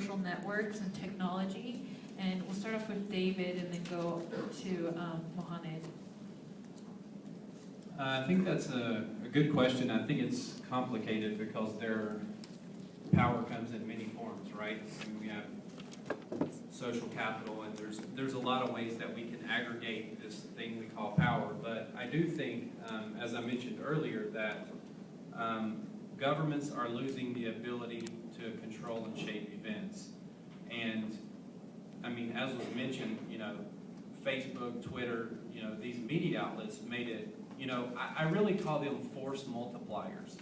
social networks and technology. And we'll start off with David and then go to Mohamed. I think that's a good question. I think it's complicated because power comes in many forms, right? I mean, we have social capital, and there's a lot of ways that we can aggregate this thing we call power. But I do think, as I mentioned earlier, that governments are losing the ability to control and shape events. And I mean, as was mentioned, Facebook, Twitter, these media outlets made it. I really call them force multipliers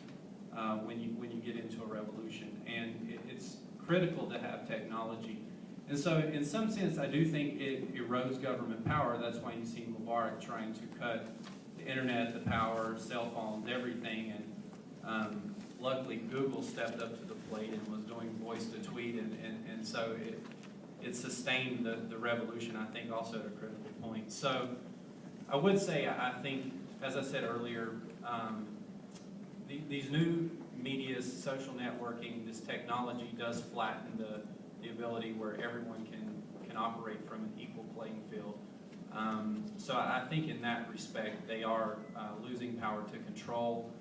when you get into a revolution, and it's critical to have technology. And so, in some sense, I do think it erodes government power. That's why you see Mubarak trying to cut the internet, the power, cell phones, everything. And luckily, Google stepped up to the plate and was doing voice to tweet, and so it sustained the revolution. I think also at a critical point. So, I would say I think, as I said earlier, these new media, social networking, this technology does flatten the ability where everyone can operate from an equal playing field. So I think in that respect, they are losing power to control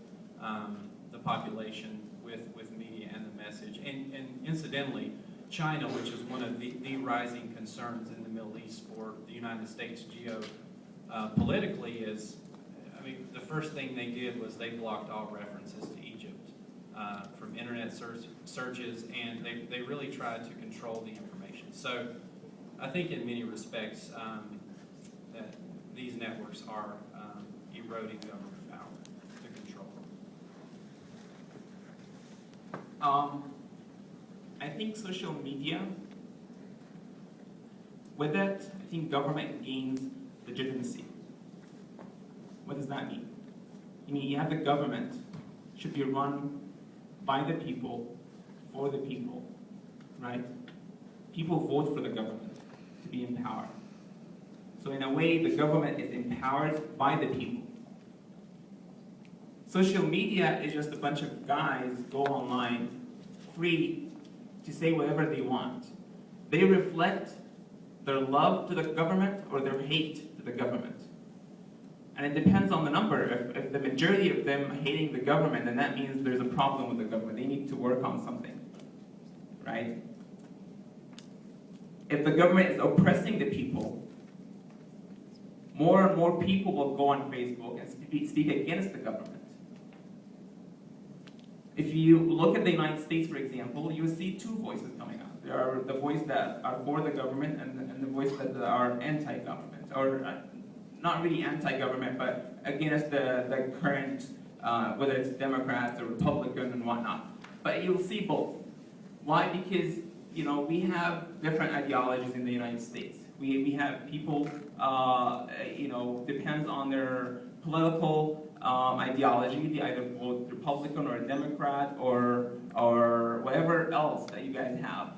the population with media and the message. And incidentally, China, which is one of the rising concerns in the Middle East for the United States politically, is, I mean, the first thing they did was they blocked all references to Egypt from internet searches, and they really tried to control the information. So I think in many respects that these networks are eroding government power to control. I think social media, with it, I think government gains legitimacy. What does that mean? I mean, you have the government should be run by the people, for the people, right? People vote for the government to be in power. So in a way, the government is empowered by the people. Social media is just a bunch of guys go online free to say whatever they want. They reflect their love to the government or their hate to the government. And it depends on the number. If the majority of them hating the government, then that means there's a problem with the government. They need to work on something, right? If the government is oppressing the people, more and more people will go on Facebook and speak against the government. If you look at the United States, for example, you will see two voices coming out. There are the voice that are for the government and the voice that are anti-government, or not really anti-government, but against the current, whether it's Democrats or Republican and whatnot. But you'll see both. Why? Because we have different ideologies in the United States. We have people, depends on their political ideology. They either vote Republican or Democrat or whatever else that you guys have,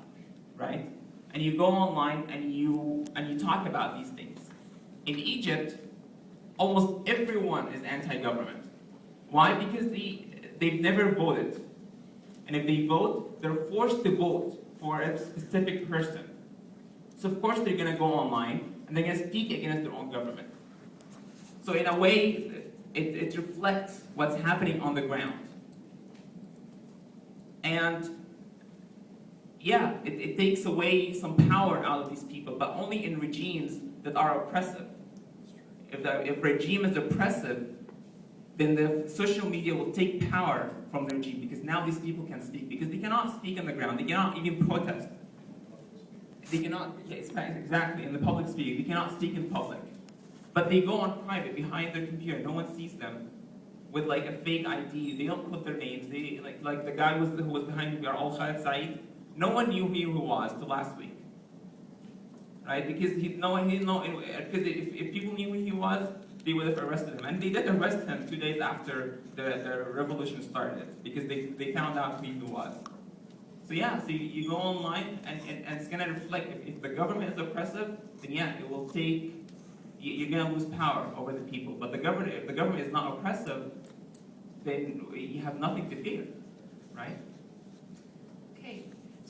right? And you go online and you talk about these things. In Egypt, almost everyone is anti-government. Why? Because they've never voted. And if they vote, they're forced to vote for a specific person. So of course they're going to go online and they're going to speak against their own government. So in a way, it reflects what's happening on the ground. And yeah, it takes away some power out of these people, but only in regimes that are oppressive. If regime is oppressive, then the social media will take power from the regime, because now these people can speak, because they cannot speak on the ground, they cannot even protest. They cannot, exactly, in the public speak, they cannot speak in public. But they go on private, behind their computer, no one sees them, with like a fake ID, they don't put their names, they, like the guy who was behind Al-Khalid Said, no one knew who he was till last week. Right? Because if people knew who he was, they would have arrested him. And they did arrest him 2 days after the revolution started, because they found out who he was. So yeah, so you go online and it's going to reflect, if the government is oppressive, then yeah, it will take, you're going to lose power over the people. But if the government is not oppressive, then you have nothing to fear, right?